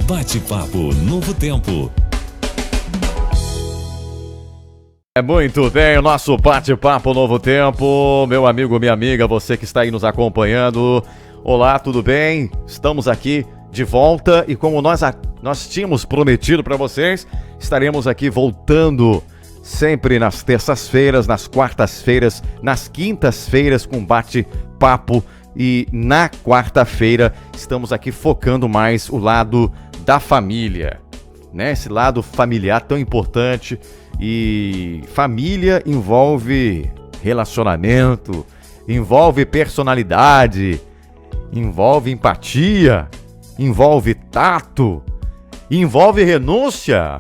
Bate-papo Novo Tempo. Muito bem, o nosso Bate-papo Novo Tempo. Meu amigo, minha amiga, você que está aí nos acompanhando. Olá, tudo bem? Estamos aqui de volta e como nós tínhamos prometido para vocês, estaremos aqui voltando sempre nas terças-feiras, nas quartas-feiras, nas quintas-feiras com bate-papo. E na quarta-feira estamos aqui focando mais o lado da família, né? Esse lado familiar tão importante. E família envolve relacionamento, envolve personalidade, envolve empatia, envolve tato, envolve renúncia.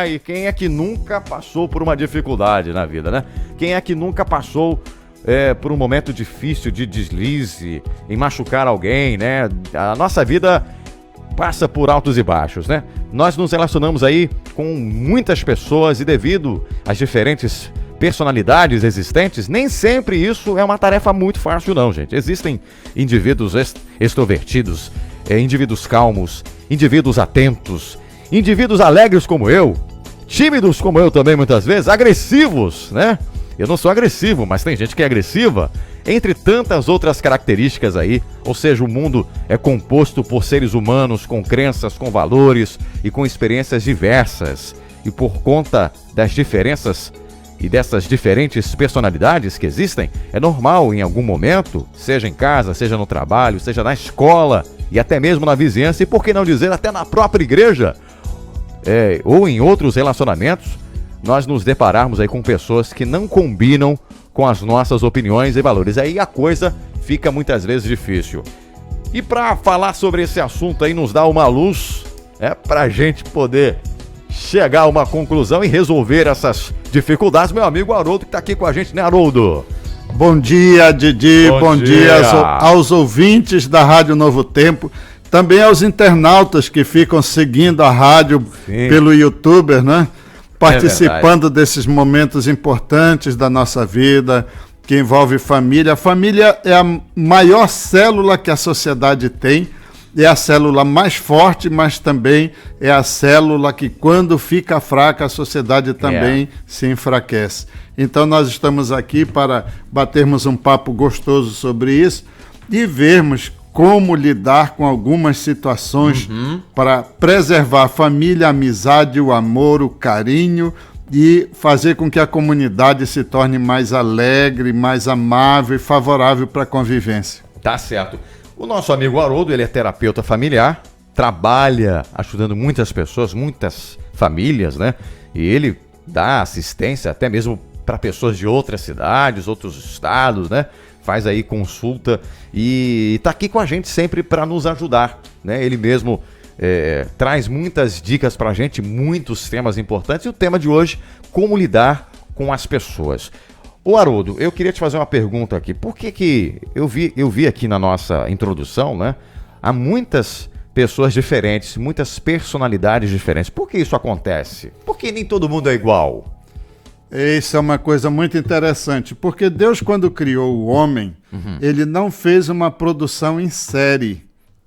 E quem é que nunca passou por uma dificuldade na vida, né? Quem é que nunca passou por um momento difícil de deslize, em machucar alguém, né? A nossa vida passa por altos e baixos, né? Nós nos relacionamos aí com muitas pessoas e devido às diferentes personalidades existentes, nem sempre isso é uma tarefa muito fácil não, gente. Existem indivíduos extrovertidos, indivíduos calmos, indivíduos atentos, indivíduos alegres como eu, tímidos como eu também muitas vezes, agressivos, né? Eu não sou agressivo, mas tem gente que é agressiva, entre tantas outras características aí. Ou seja, o mundo é composto por seres humanos com crenças, com valores e com experiências diversas. E por conta das diferenças e dessas diferentes personalidades que existem, é normal em algum momento, seja em casa, seja no trabalho, seja na escola e até mesmo na vizinhança, e por que não dizer até na própria igreja, ou em outros relacionamentos, nós nos depararmos aí com pessoas que não combinam com as nossas opiniões e valores. Aí a coisa fica muitas vezes difícil. E para falar sobre esse assunto aí, nos dá uma luz, para a gente poder chegar a uma conclusão e resolver essas dificuldades, meu amigo Haroldo, que está aqui com a gente, né, Haroldo? Bom dia, Didi, bom dia aos ouvintes da Rádio Novo Tempo, também aos internautas que ficam seguindo a rádio pelo YouTube, né? Participando desses momentos importantes da nossa vida, que envolve família. A família é a maior célula que a sociedade tem, é a célula mais forte, mas também é a célula que, quando fica fraca, a sociedade também se enfraquece. Então, nós estamos aqui para batermos um papo gostoso sobre isso e vermos como lidar com algumas situações para preservar a família, a amizade, o amor, o carinho e fazer com que a comunidade se torne mais alegre, mais amável e favorável para a convivência. Tá certo. O nosso amigo Haroldo, ele é terapeuta familiar, trabalha ajudando muitas pessoas, muitas famílias, né? E ele dá assistência até mesmo para pessoas de outras cidades, outros estados, né? Faz aí consulta e está aqui com a gente sempre para nos ajudar, né? Ele mesmo traz muitas dicas para a gente, muitos temas importantes. E o tema de hoje, como lidar com as pessoas. Ô Haroldo, eu queria te fazer uma pergunta aqui. Por que eu vi aqui na nossa introdução, né? Há muitas pessoas diferentes, muitas personalidades diferentes. Por que isso acontece? Por que nem todo mundo é igual? Isso é uma coisa muito interessante, porque Deus, quando criou o homem, ele não fez uma produção em série.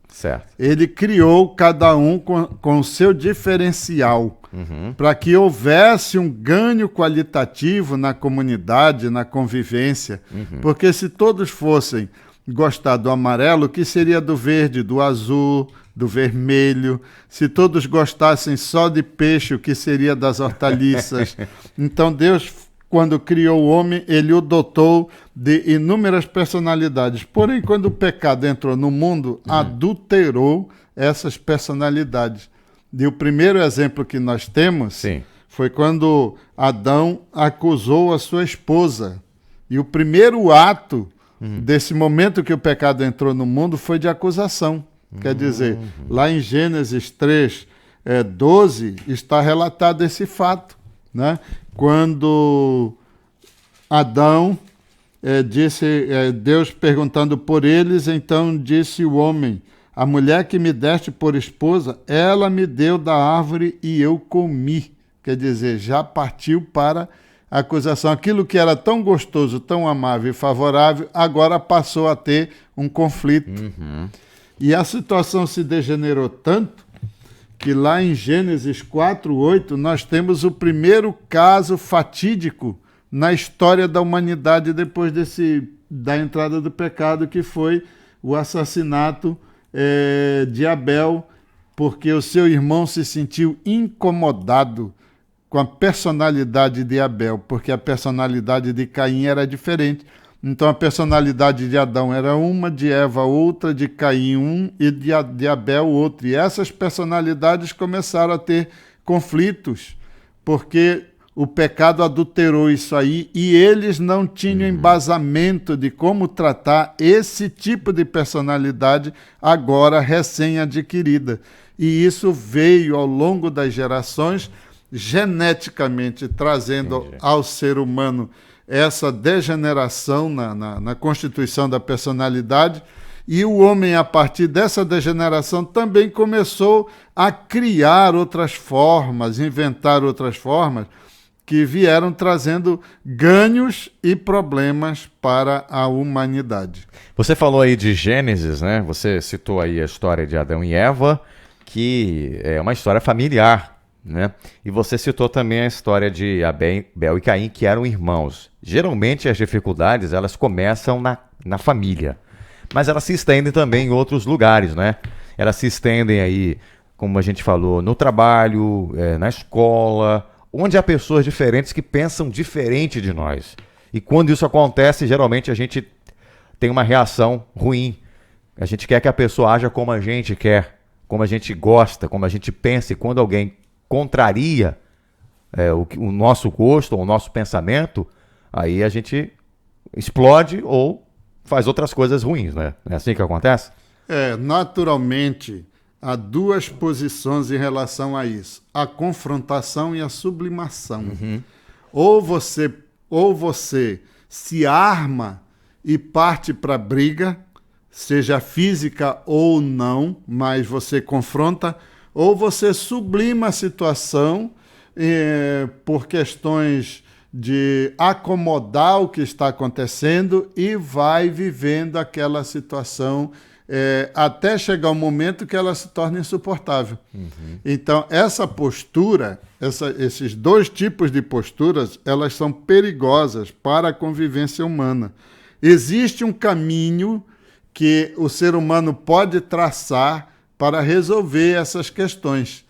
Certo. Ele criou cada um com o seu diferencial, para que houvesse um ganho qualitativo na comunidade, na convivência. Porque se todos fossem gostar do amarelo, o que seria do verde, do azul, do vermelho? Se todos gostassem só de peixe, o que seria das hortaliças? Então Deus, quando criou o homem, ele o dotou de inúmeras personalidades. Porém, quando o pecado entrou no mundo, adulterou essas personalidades. E o primeiro exemplo que nós temos foi quando Adão acusou a sua esposa. E o primeiro ato desse momento que o pecado entrou no mundo foi de acusação. Quer dizer, lá em Gênesis 3, 12, está relatado esse fato, né? Quando Adão disse, Deus perguntando por eles, então disse o homem: a mulher que me deste por esposa, ela me deu da árvore e eu comi. Quer dizer, já partiu para a acusação. Aquilo que era tão gostoso, tão amável e favorável, agora passou a ter um conflito. E a situação se degenerou tanto que lá em Gênesis 4:8 nós temos o primeiro caso fatídico na história da humanidade depois da entrada do pecado, que foi o assassinato de Abel, porque o seu irmão se sentiu incomodado com a personalidade de Abel, porque a personalidade de Caim era diferente. Então a personalidade de Adão era uma, de Eva outra, de Caim um e de Abel outra. E essas personalidades começaram a ter conflitos, porque o pecado adulterou isso aí e eles não tinham embasamento de como tratar esse tipo de personalidade agora recém-adquirida. E isso veio ao longo das gerações, geneticamente trazendo ao ser humano essa degeneração na constituição da personalidade, e o homem, a partir dessa degeneração, também começou a criar outras formas, inventar outras formas, que vieram trazendo ganhos e problemas para a humanidade. Você falou aí de Gênesis, né? Você citou aí a história de Adão e Eva, que é uma história familiar, né? E você citou também a história de Abel e Caim, que eram irmãos. Geralmente as dificuldades elas começam na família, mas elas se estendem também em outros lugares, né? Elas se estendem aí, como a gente falou, no trabalho, na escola, onde há pessoas diferentes que pensam diferente de nós. E quando isso acontece, geralmente a gente tem uma reação ruim. A gente quer que a pessoa haja como a gente quer, como a gente gosta, como a gente pensa. E quando alguém contraria o nosso gosto ou o nosso pensamento, aí a gente explode ou faz outras coisas ruins, né? É assim que acontece? Naturalmente, há duas posições em relação a isso: a confrontação e a sublimação. Ou você se arma e parte para a briga, seja física ou não, mas você confronta, ou você sublima a situação por questões de acomodar o que está acontecendo e vai vivendo aquela situação até chegar o momento que ela se torna insuportável. Então, essa postura, esses dois tipos de posturas, elas são perigosas para a convivência humana. Existe um caminho que o ser humano pode traçar para resolver essas questões,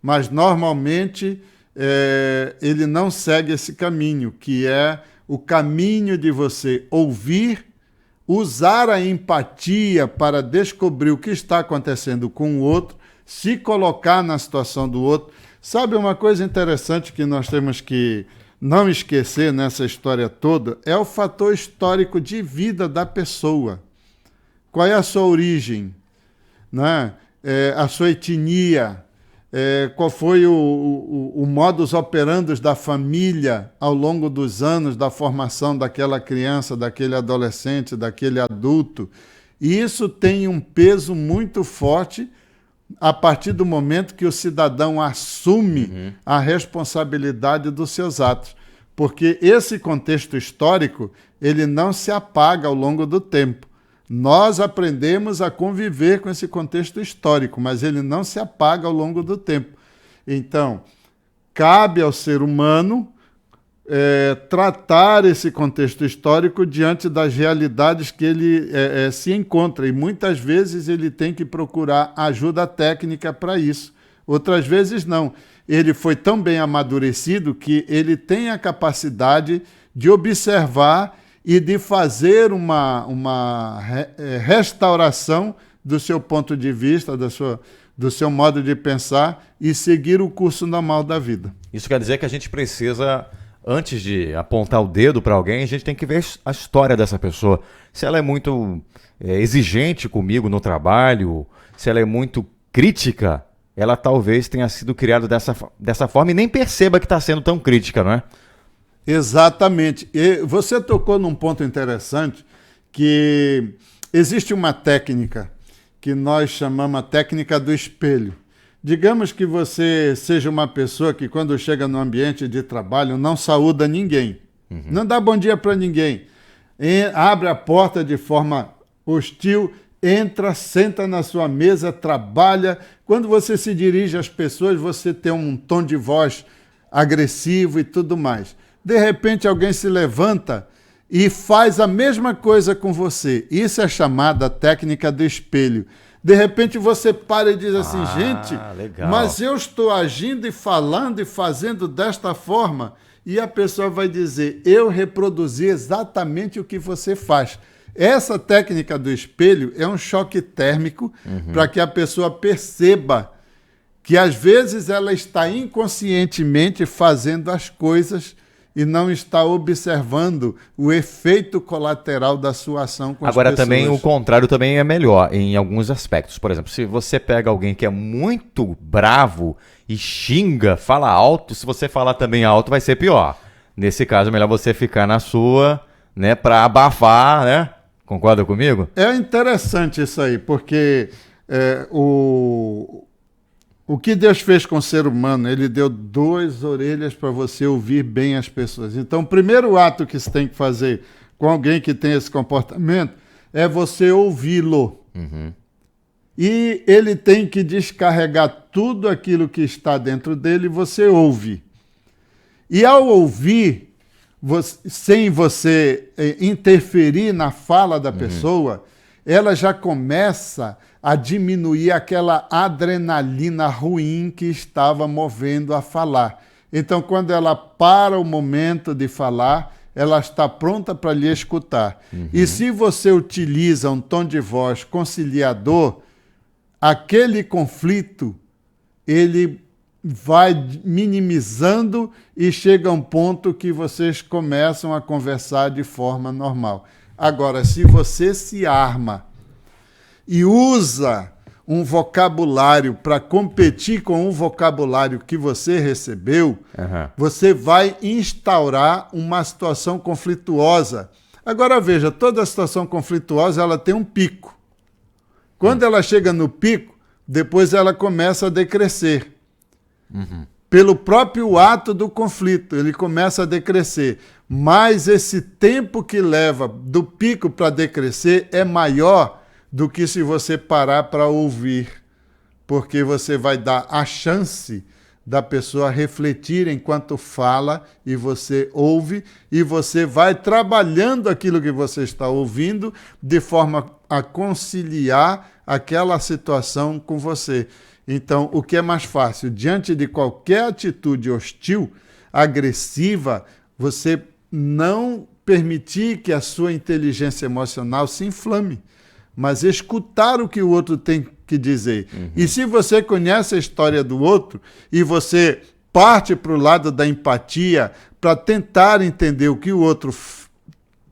mas normalmente ele não segue esse caminho, que é o caminho de você ouvir, usar a empatia para descobrir o que está acontecendo com o outro, se colocar na situação do outro. Sabe uma coisa interessante que nós temos que não esquecer nessa história toda? É o fator histórico de vida da pessoa. Qual é a sua origem, né? A sua etnia, qual foi o modus operandi da família ao longo dos anos da formação daquela criança, daquele adolescente, daquele adulto. E isso tem um peso muito forte a partir do momento que o cidadão assume a responsabilidade dos seus atos. Porque esse contexto histórico, ele não se apaga ao longo do tempo. Nós aprendemos a conviver com esse contexto histórico, mas ele não se apaga ao longo do tempo. Então, cabe ao ser humano tratar esse contexto histórico diante das realidades que ele se encontra. E muitas vezes ele tem que procurar ajuda técnica para isso. Outras vezes não. Ele foi tão bem amadurecido que ele tem a capacidade de observar e de fazer uma restauração do seu ponto de vista, do seu modo de pensar e seguir o curso normal da vida. Isso quer dizer que a gente precisa, antes de apontar o dedo para alguém, a gente tem que ver a história dessa pessoa. Se ela é muito exigente comigo no trabalho, se ela é muito crítica, ela talvez tenha sido criada dessa forma e nem perceba que está sendo tão crítica, não é? Exatamente. E você tocou num ponto interessante, que existe uma técnica que nós chamamos a técnica do espelho. Digamos que você seja uma pessoa que quando chega no ambiente de trabalho não saúda ninguém, não dá bom dia para ninguém, abre a porta de forma hostil, entra, senta na sua mesa, trabalha. Quando você se dirige às pessoas, você tem um tom de voz agressivo e tudo mais. De repente, alguém se levanta e faz a mesma coisa com você. Isso é chamada técnica do espelho. De repente você para e diz assim, gente, legal. Mas eu estou agindo e falando e fazendo desta forma. E a pessoa vai dizer, eu reproduzi exatamente o que você faz. Essa técnica do espelho é um choque térmico para que a pessoa perceba que às vezes ela está inconscientemente fazendo as coisas e não está observando o efeito colateral da sua ação com as pessoas. Agora, também o contrário também é melhor em alguns aspectos. Por exemplo, se você pega alguém que é muito bravo e xinga, fala alto, se você falar também alto vai ser pior. Nesse caso, é melhor você ficar na sua, né, para abafar, né? Concorda comigo? É interessante isso aí, porque o que Deus fez com o ser humano, ele deu 2 orelhas para você ouvir bem as pessoas. Então, o primeiro ato que você tem que fazer com alguém que tem esse comportamento é você ouvi-lo. E ele tem que descarregar tudo aquilo que está dentro dele e você ouve. E ao ouvir, sem você interferir na fala da pessoa, ela já começa a diminuir aquela adrenalina ruim que estava movendo a falar. Então, quando ela para o momento de falar, ela está pronta para lhe escutar. E se você utiliza um tom de voz conciliador, aquele conflito, ele vai minimizando e chega a um ponto que vocês começam a conversar de forma normal. Agora, se você se arma e usa um vocabulário para competir com um vocabulário que você recebeu, você vai instaurar uma situação conflituosa. Agora veja, toda situação conflituosa ela tem um pico. Quando ela chega no pico, depois ela começa a decrescer. Pelo próprio ato do conflito, ele começa a decrescer. Mas esse tempo que leva do pico para decrescer é maior do que se você parar para ouvir, porque você vai dar a chance da pessoa refletir enquanto fala e você ouve, e você vai trabalhando aquilo que você está ouvindo de forma a conciliar aquela situação com você. Então, o que é mais fácil? Diante de qualquer atitude hostil, agressiva, você não permitir que a sua inteligência emocional se inflame, mas escutar o que o outro tem que dizer. E se você conhece a história do outro e você parte para o lado da empatia para tentar entender o que o outro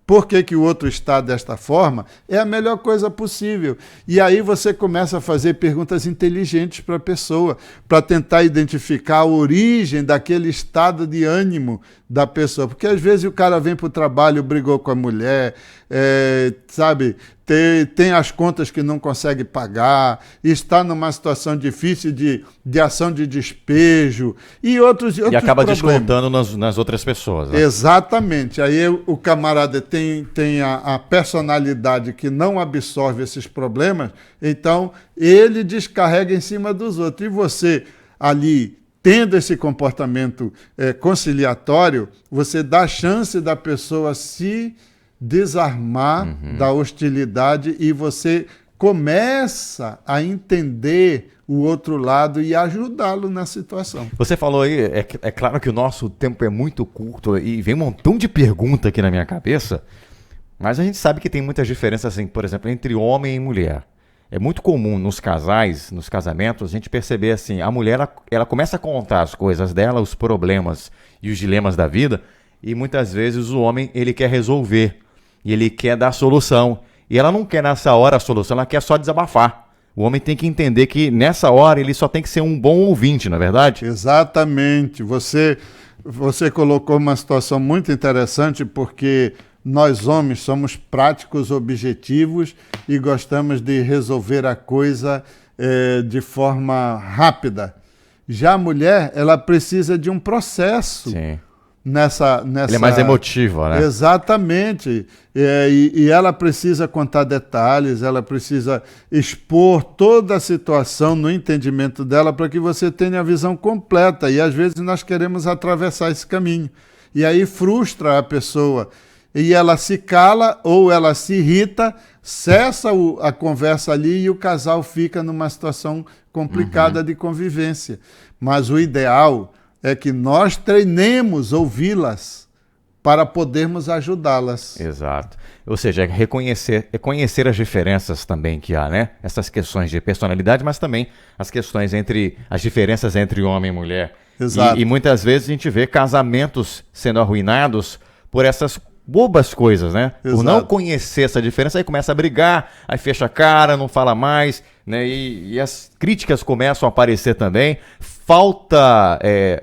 por que o outro está desta forma, é a melhor coisa possível. E aí você começa a fazer perguntas inteligentes para a pessoa, para tentar identificar a origem daquele estado de ânimo da pessoa. Porque às vezes o cara vem para o trabalho, brigou com a mulher, sabe, tem as contas que não consegue pagar, está numa situação difícil de ação de despejo e outros E acaba problemas. descontando nas outras pessoas. Né? Exatamente. Aí o camarada tem a personalidade que não absorve esses problemas, então ele descarrega em cima dos outros. E você ali, tendo esse comportamento conciliatório, você dá a chance da pessoa se desarmar da hostilidade e você começa a entender o outro lado e ajudá-lo na situação. Você falou aí, é claro que o nosso tempo é muito curto e vem um montão de pergunta aqui na minha cabeça, mas a gente sabe que tem muitas diferenças, assim, por exemplo, entre homem e mulher. É muito comum nos casais, nos casamentos, a gente perceber assim, a mulher ela começa a contar as coisas dela, os problemas e os dilemas da vida, e muitas vezes o homem ele quer resolver, e ele quer dar solução. E ela não quer nessa hora a solução, ela quer só desabafar. O homem tem que entender que nessa hora ele só tem que ser um bom ouvinte, não é verdade? Exatamente. Você colocou uma situação muito interessante, porque nós homens somos práticos, objetivos e gostamos de resolver a coisa de forma rápida. Já a mulher, ela precisa de um processo. Sim. Ele é mais emotivo, né? Exatamente. E ela precisa contar detalhes, ela precisa expor toda a situação no entendimento dela para que você tenha a visão completa. E às vezes nós queremos atravessar esse caminho. E aí frustra a pessoa. E ela se cala ou ela se irrita, cessa a conversa ali e o casal fica numa situação complicada de convivência. Mas o ideal é que nós treinemos ouvi-las para podermos ajudá-las. Exato. Ou seja, conhecer as diferenças também que há, né? Essas questões de personalidade, mas também as diferenças entre homem e mulher. Exato. E muitas vezes a gente vê casamentos sendo arruinados por essas bobas coisas, né? Exato. Por não conhecer essa diferença, aí começa a brigar, aí fecha a cara, não fala mais, né? E as críticas começam a aparecer também.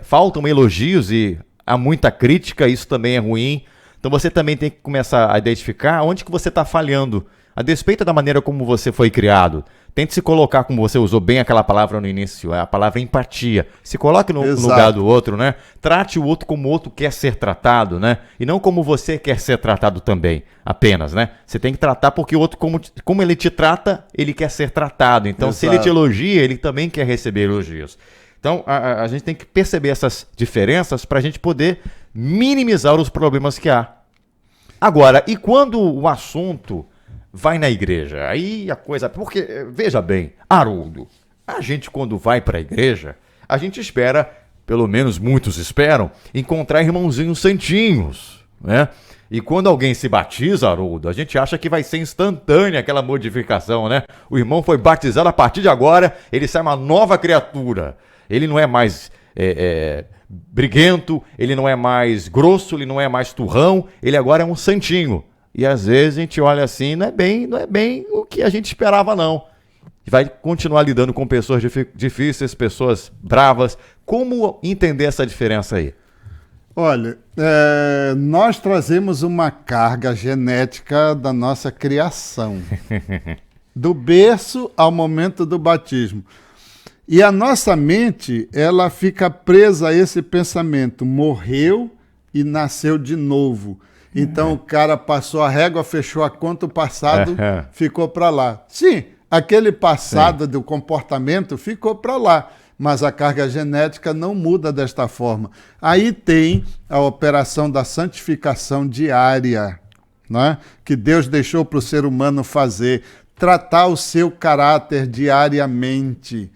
Faltam elogios e há muita crítica, isso também é ruim. Então você também tem que começar a identificar onde que você está falhando, a despeito da maneira como você foi criado. Tente se colocar, como você usou bem aquela palavra no início, a palavra empatia. Se coloque no lugar do outro, né? Trate o outro como o outro quer ser tratado, né? E não como você quer ser tratado também, apenas, né? Você tem que tratar porque o outro, como ele te trata, ele quer ser tratado. Então, Exato. se ele te elogia, ele também quer receber elogios. Então, a gente tem que perceber essas diferenças para a gente poder minimizar os problemas que há. Agora, e quando o assunto vai na igreja? Aí a coisa... Porque, veja bem, Haroldo, a gente quando vai para a igreja, a gente espera, pelo menos muitos esperam, encontrar irmãozinhos santinhos, né? E quando alguém se batiza, Haroldo, a gente acha que vai ser instantânea aquela modificação, né? O irmão foi batizado, a partir de agora, ele sai uma nova criatura. Ele não é mais briguento, ele não é mais grosso, ele não é mais turrão, ele agora é um santinho. E às vezes a gente olha assim, não é bem o que a gente esperava, não. Vai continuar lidando com pessoas difíceis, pessoas bravas. Como entender essa diferença aí? Olha, nós trazemos uma carga genética da nossa criação, do berço ao momento do batismo. E a nossa mente, ela fica presa a esse pensamento, morreu e nasceu de novo. Então o cara passou a régua, fechou a conta, o passado ficou para lá. Sim, aquele passado do comportamento ficou para lá, mas a carga genética não muda desta forma. Aí tem a operação da santificação diária, né? Que Deus deixou para o ser humano fazer, tratar o seu caráter diariamente.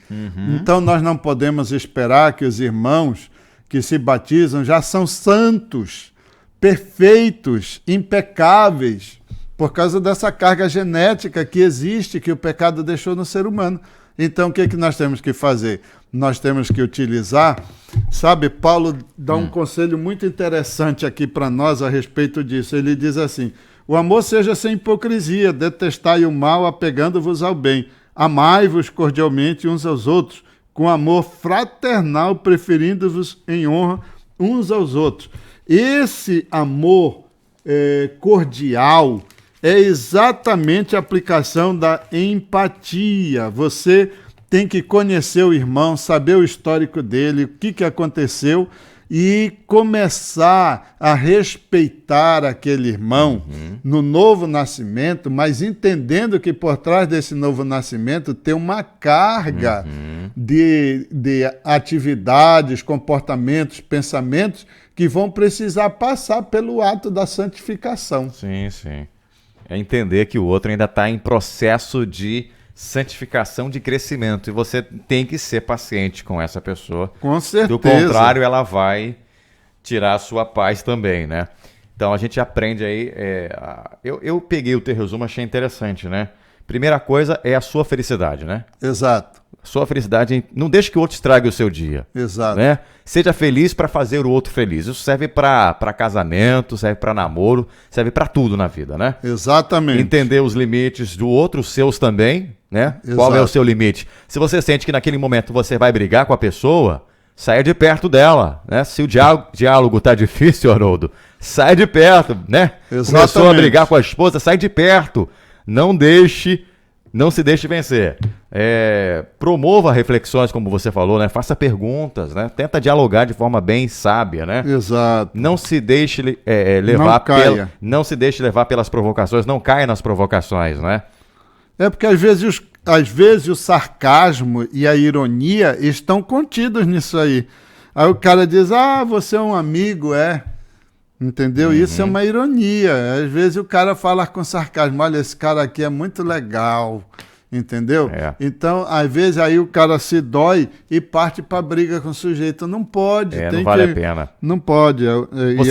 Então nós não podemos esperar que os irmãos que se batizam já são santos, perfeitos, impecáveis, por causa dessa carga genética que existe, que o pecado deixou no ser humano. Então, o que nós temos que fazer? Nós temos que utilizar, sabe, Paulo dá um conselho muito interessante aqui para nós a respeito disso. Ele diz assim: o amor seja sem hipocrisia, detestai o mal, apegando-vos ao bem. Amai-vos cordialmente uns aos outros, com amor fraternal, preferindo-vos em honra uns aos outros. Esse amor cordial é exatamente a aplicação da empatia. Você tem que conhecer o irmão, saber o histórico dele, o que aconteceu e começar a respeitar aquele irmão no novo nascimento, mas entendendo que por trás desse novo nascimento tem uma carga de atividades, comportamentos, pensamentos que vão precisar passar pelo ato da santificação. Sim, sim. É entender que o outro ainda está em processo de santificação, de crescimento, e você tem que ser paciente com essa pessoa. Com certeza. Do contrário, ela vai tirar a sua paz também, né? Então a gente aprende aí. Eu peguei o teu resumo, achei interessante, né? Primeira coisa é a sua felicidade, né? Exato. Sua felicidade, não deixe que o outro estrague o seu dia. Exato. Né? Seja feliz para fazer o outro feliz. Isso serve para casamento, serve para namoro, serve para tudo na vida, né? Exatamente. Entender os limites do outro, os seus também, né? Exato. Qual é o seu limite? Se você sente que naquele momento você vai brigar com a pessoa, saia de perto dela, né? Se o diálogo tá difícil, Haroldo, saia de perto, né? Exatamente. Começou a brigar com a esposa, sai de perto. Não se deixe vencer. promova reflexões, como você falou, né? Faça perguntas, né? Tenta dialogar de forma bem sábia, né? Exato. Não se deixe não se deixe levar pelas provocações, não caia nas provocações, né? Porque às vezes o sarcasmo e a ironia estão contidos nisso aí. Aí o cara diz, você é um amigo, entendeu? Isso é uma ironia. Às vezes o cara fala com sarcasmo, olha, esse cara aqui é muito legal, entendeu? Então, às vezes aí o cara se dói e parte para briga com o sujeito. Não pode. Não vale a pena. Não pode.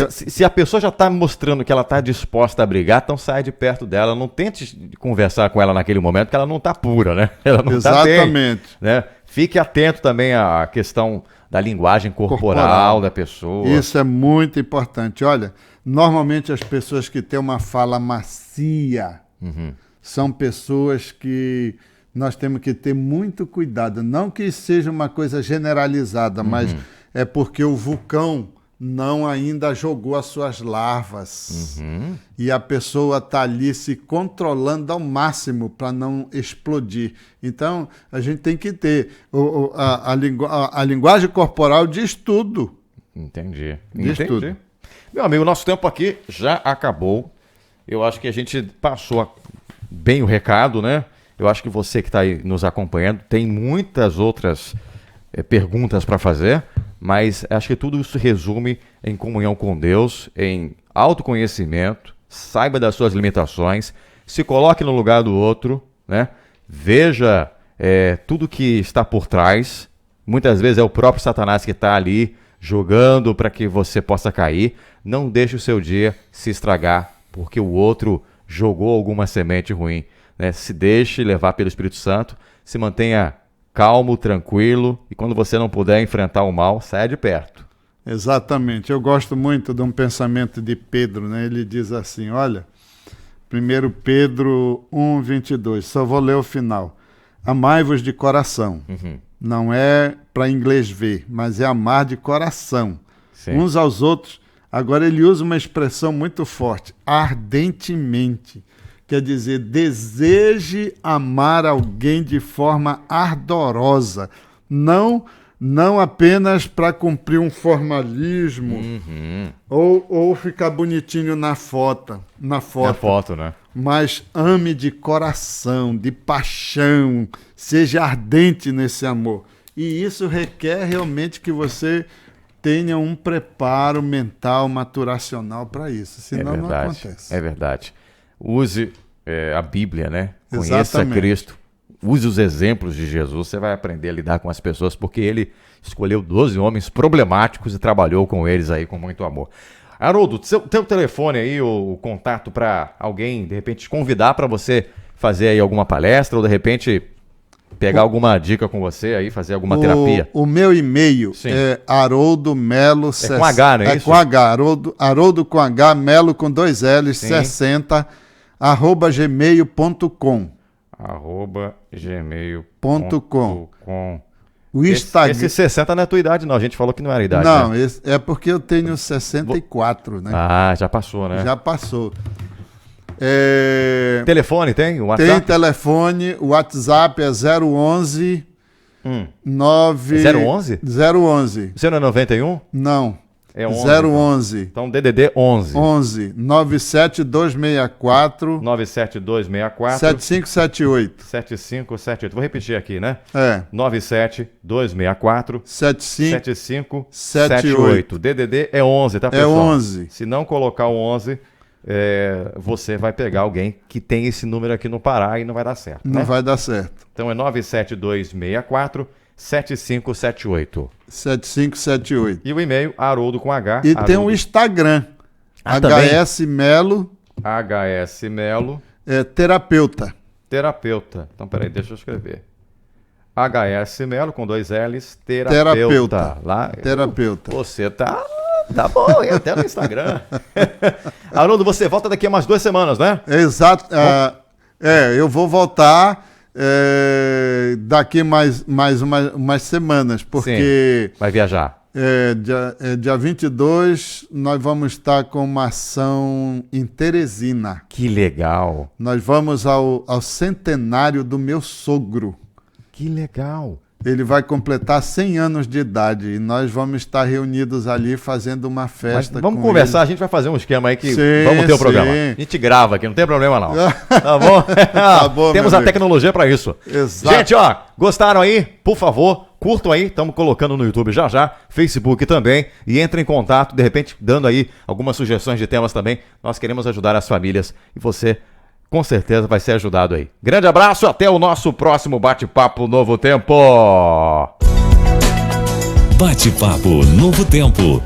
Se a pessoa já está mostrando que ela está disposta a brigar, então sai de perto dela. Não tente conversar com ela naquele momento, que ela não está pura, né? Ela não está bem. Exatamente. Né? Fique atento também à questão da linguagem corporal da pessoa. Isso é muito importante. Olha, normalmente as pessoas que têm uma fala macia são pessoas que nós temos que ter muito cuidado. Não que seja uma coisa generalizada, mas é porque o vulcão não ainda jogou as suas larvas. E a pessoa está ali se controlando ao máximo para não explodir. Então, a gente tem que ter. A linguagem corporal diz tudo. Entendi. Tudo. Meu amigo, nosso tempo aqui já acabou. Eu acho que a gente passou bem o recado, né? Eu acho que você que está aí nos acompanhando tem muitas outras perguntas para fazer, mas acho que tudo isso resume em comunhão com Deus, em autoconhecimento, saiba das suas limitações, se coloque no lugar do outro, né? Veja tudo que está por trás. Muitas vezes é o próprio Satanás que está ali jogando para que você possa cair. Não deixe o seu dia se estragar porque o outro jogou alguma semente ruim, né? Se deixe levar pelo Espírito Santo, se mantenha calmo, tranquilo, e quando você não puder enfrentar o mal, saia de perto. Exatamente. Eu gosto muito de um pensamento de Pedro, né? Ele diz assim, olha, 1 Pedro 1:22, só vou ler o final. Amai-vos de coração. Não é para inglês ver, mas é amar de coração. Sim. Uns aos outros. Agora ele usa uma expressão muito forte, ardentemente. Quer dizer, deseje amar alguém de forma ardorosa, não apenas para cumprir um formalismo ou ficar bonitinho na foto, né? Mas ame de coração, de paixão, seja ardente nesse amor. E isso requer realmente que você tenha um preparo mental, maturacional para isso, senão não acontece. É verdade. Use a Bíblia, né? Exatamente. Conheça Cristo. Use os exemplos de Jesus. Você vai aprender a lidar com as pessoas, porque ele escolheu 12 homens problemáticos e trabalhou com eles aí com muito amor. Haroldo, teu telefone aí, o contato para alguém, de repente, te convidar para você fazer aí alguma palestra ou, de repente, pegar alguma dica com você aí, fazer alguma terapia. O meu e-mail é Haroldo Melo... É com H, não é isso? É com H, Haroldo com H, Melo com 2 L's, 60, @gmail.com. @gmail.com. O Instagram... Esse 60 não é a tua idade, não. A gente falou que não era a idade. Não, né? é porque eu tenho 64, né? Ah, já passou, né? Já passou. Telefone tem? O WhatsApp? Tem telefone, o WhatsApp é 011 011? 011. Você não é 91? Não. É 11. 011. Então DDD 11. 97264 97264 7578. 7578. Vou repetir aqui, né? 97264 7578. DDD é 11, tá, pessoal? É 11. Se não colocar o 11, você vai pegar alguém que tem esse número aqui no Pará e não vai dar certo. Não vai dar certo. Então é 97264 7578. 7578. E o e-mail, Haroldo com H. E tem o Instagram. HS Melo. HS Melo. Terapeuta. Terapeuta. Então, peraí, deixa eu escrever. HS Melo com 2 L's. Terapeuta. Lá, terapeuta. Você tá bom, hein? Até no Instagram. Haroldo, você volta daqui a umas 2 semanas, né? Exato. Eu vou voltar daqui mais umas semanas, porque... Sim, vai viajar. Dia 22 nós vamos estar com uma ação em Teresina. Que legal. Nós vamos ao centenário do meu sogro. Que legal. Ele vai completar 100 anos de idade e nós vamos estar reunidos ali fazendo uma festa. Mas vamos com conversar, ele. a gente vai fazer um esquema aí que Sim, vamos ter o programa. sim. A gente grava aqui, não tem problema não. Tá bom? Tá bom, Temos meu a amigo. tecnologia para isso. Exato. Gente, ó, gostaram aí? Por favor, curtam aí, estamos colocando no YouTube já, Facebook também, e entrem em contato, de repente, dando aí algumas sugestões de temas também. Nós queremos ajudar as famílias e você, com certeza, vai ser ajudado aí. Grande abraço, até o nosso próximo Bate-Papo Novo Tempo. Bate-Papo Novo Tempo.